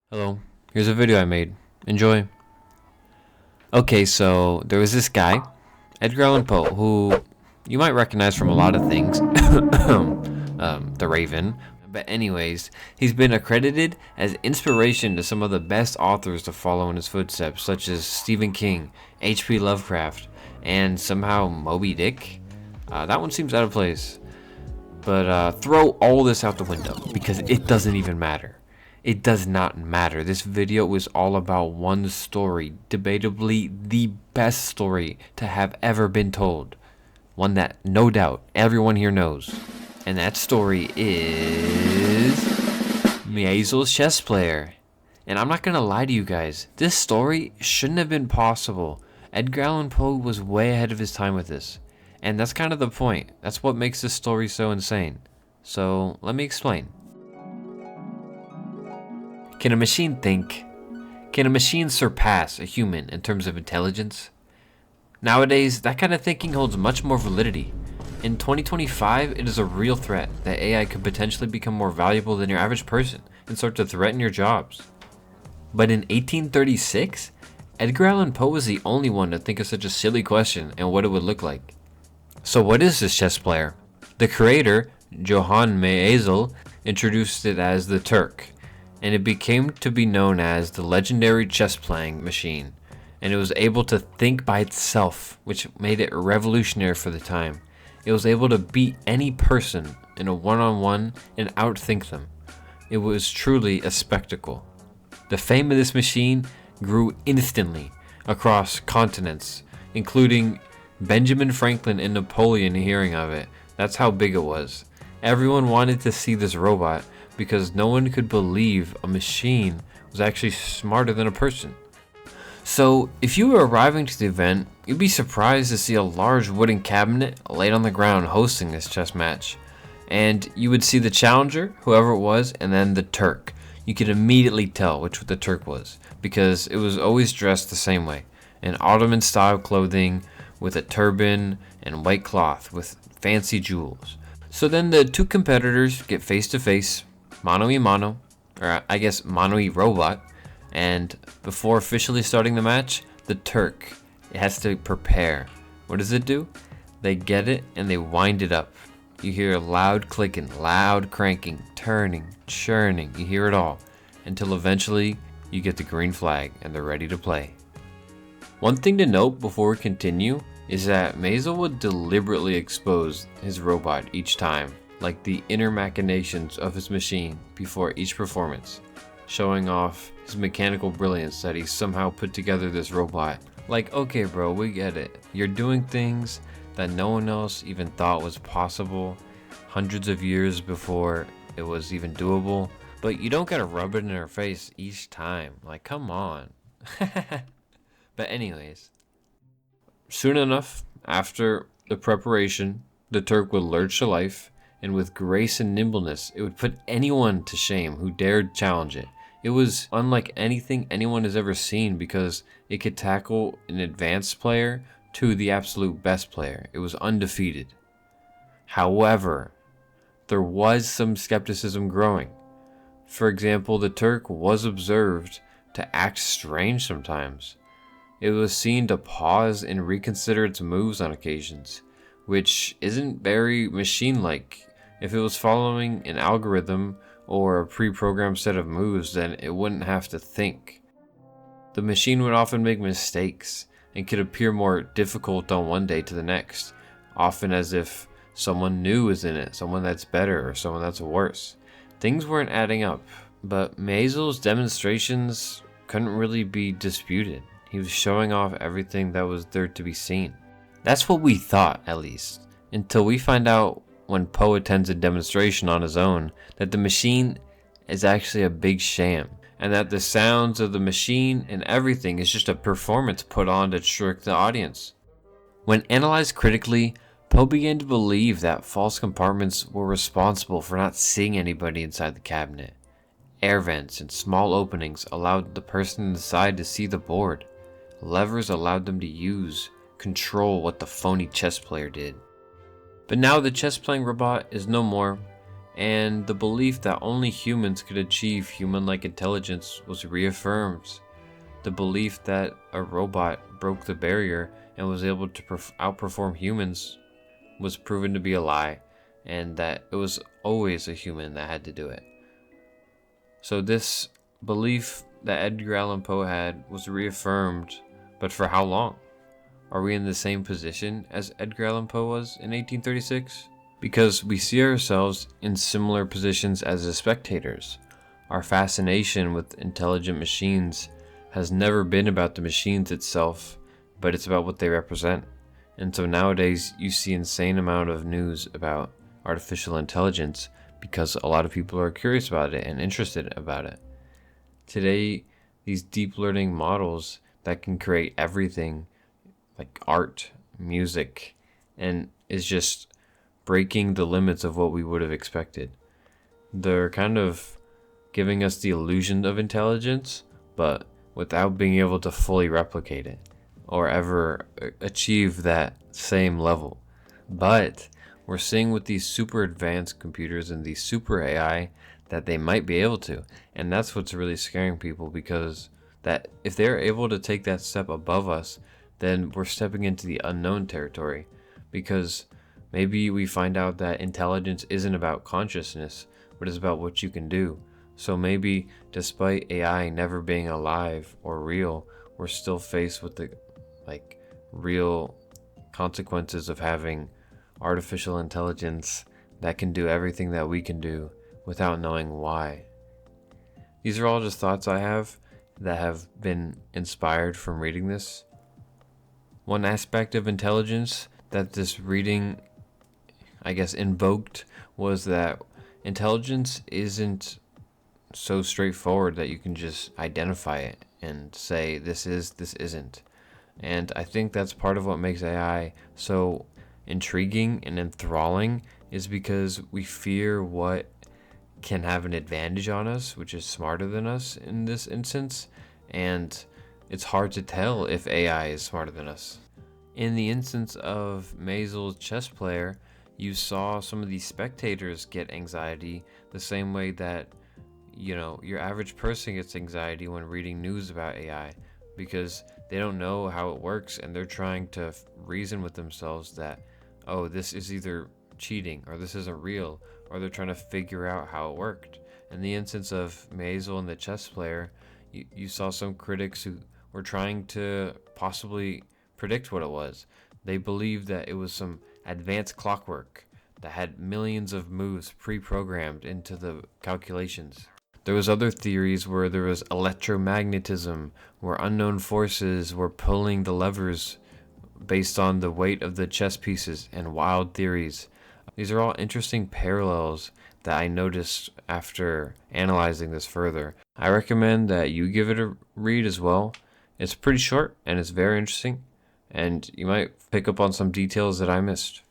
Hello, here's a video I made. Enjoy. Okay, so there was this guy, Edgar Allan Poe, who you might recognize from a lot of things. The Raven. But anyways, he's been accredited as inspiration to some of the best authors to follow in his footsteps, such as Stephen King, H.P. Lovecraft, and somehow Moby Dick. That one seems out of place. But throw all this out the window, because it doesn't even matter. It does not matter. This video is all about one story, debatably the best story to have ever been told. One that, no doubt, everyone here knows. And that story is Maelzel's chess player. And I'm not gonna lie to you guys, this story shouldn't have been possible. Edgar Allan Poe was way ahead of his time with this. And that's kind of the point. That's what makes this story so insane. So, let me explain. Can a machine think? Can a machine surpass a human in terms of intelligence? Nowadays, that kind of thinking holds much more validity. In 2025, it is a real threat that AI could potentially become more valuable than your average person and start to threaten your jobs. But in 1836, Edgar Allan Poe was the only one to think of such a silly question and what it would look like. So what is this chess player? The creator, Johann Maelzel, introduced it as the Turk, and it became to be known as the legendary chess-playing machine, and it was able to think by itself, which made it revolutionary for the time. It was able to beat any person in a one-on-one and outthink them. It was truly a spectacle. The fame of this machine grew instantly across continents, including Benjamin Franklin and Napoleon hearing of it. That's how big it was. Everyone wanted to see this robot because no one could believe a machine was actually smarter than a person. So, if you were arriving to the event, you'd be surprised to see a large wooden cabinet laid on the ground hosting this chess match. And you would see the challenger, whoever it was, and then the Turk. You could immediately tell which the Turk was, because it was always dressed the same way, in Ottoman-style clothing, with a turban and white cloth with fancy jewels. So then the two competitors get face to face, mano a mano, or I guess mano a robot, and before officially starting the match, the Turk, it has to prepare. What does it do? They get it and they wind it up. You hear loud clicking, loud cranking, turning, churning, you hear it all, until eventually you get the green flag and they're ready to play. One thing to note before we continue is that Maelzel would deliberately expose his robot each time, like the inner machinations of his machine before each performance, showing off his mechanical brilliance that he somehow put together this robot. Like, okay bro, we get it. You're doing things that no one else even thought was possible hundreds of years before it was even doable, but you don't gotta rub it in her face each time. Like, come on. But anyways, soon enough, after the preparation, the Turk would lurch to life, and with grace and nimbleness, it would put anyone to shame who dared challenge it. It was unlike anything anyone has ever seen because it could tackle an advanced player to the absolute best player. It was undefeated. However, there was some skepticism growing. For example, the Turk was observed to act strange sometimes. It was seen to pause and reconsider its moves on occasions, which isn't very machine-like. If it was following an algorithm or a pre-programmed set of moves, then it wouldn't have to think. The machine would often make mistakes and could appear more difficult on one day to the next, often as if someone new is in it, someone that's better or someone that's worse. Things weren't adding up, but Maelzel's demonstrations couldn't really be disputed. He was showing off everything that was there to be seen. That's what we thought, at least, until we find out when Poe attends a demonstration on his own that the machine is actually a big sham, and that the sounds of the machine and everything is just a performance put on to trick the audience. When analyzed critically, Poe began to believe that false compartments were responsible for not seeing anybody inside the cabinet. Air vents and small openings allowed the person inside to see the board. Levers allowed them to control what the phony chess player did. But now the chess playing robot is no more, and the belief that only humans could achieve human-like intelligence was reaffirmed. The belief that a robot broke the barrier and was able to outperform humans was proven to be a lie, and that it was always a human that had to do it. So this belief that Edgar Allan Poe had was reaffirmed, but for how long? Are we in the same position as Edgar Allan Poe was in 1836? Because we see ourselves in similar positions as the spectators. Our fascination with intelligent machines has never been about the machines itself, but it's about what they represent. And so nowadays you see insane amount of news about artificial intelligence because a lot of people are curious about it and interested about it. Today, these deep learning models that can create everything like art, music, and is just breaking the limits of what we would have expected. They're kind of giving us the illusion of intelligence, but without being able to fully replicate it or ever achieve that same level. But we're seeing with these super advanced computers and these super AI that they might be able to. And that's what's really scaring people, because that if they're able to take that step above us, then we're stepping into the unknown territory. Because maybe we find out that intelligence isn't about consciousness, but it's about what you can do. So maybe despite AI never being alive or real, we're still faced with the real consequences of having artificial intelligence that can do everything that we can do without knowing why. These are all just thoughts I have that have been inspired from reading this. One aspect of intelligence that this reading, I guess, invoked was that intelligence isn't so straightforward that you can just identify it and say this is, this isn't. And I think that's part of what makes AI so intriguing and enthralling, is because we fear what can have an advantage on us, which is smarter than us in this instance, and it's hard to tell if AI is smarter than us. In the instance of Maelzel's chess player, you saw some of these spectators get anxiety the same way that, your average person gets anxiety when reading news about AI, because they don't know how it works and they're trying to reason with themselves that, oh, this is either cheating or this isn't real, or they're trying to figure out how it worked. In the instance of Maelzel and the chess player, you saw some critics who were trying to possibly predict what it was. They believed that it was some advanced clockwork that had millions of moves pre-programmed into the calculations. There was other theories where there was electromagnetism, where unknown forces were pulling the levers based on the weight of the chess pieces, and wild theories. These are all interesting parallels that I noticed after analyzing this further. I recommend that you give it a read as well. It's pretty short and it's very interesting, and you might pick up on some details that I missed.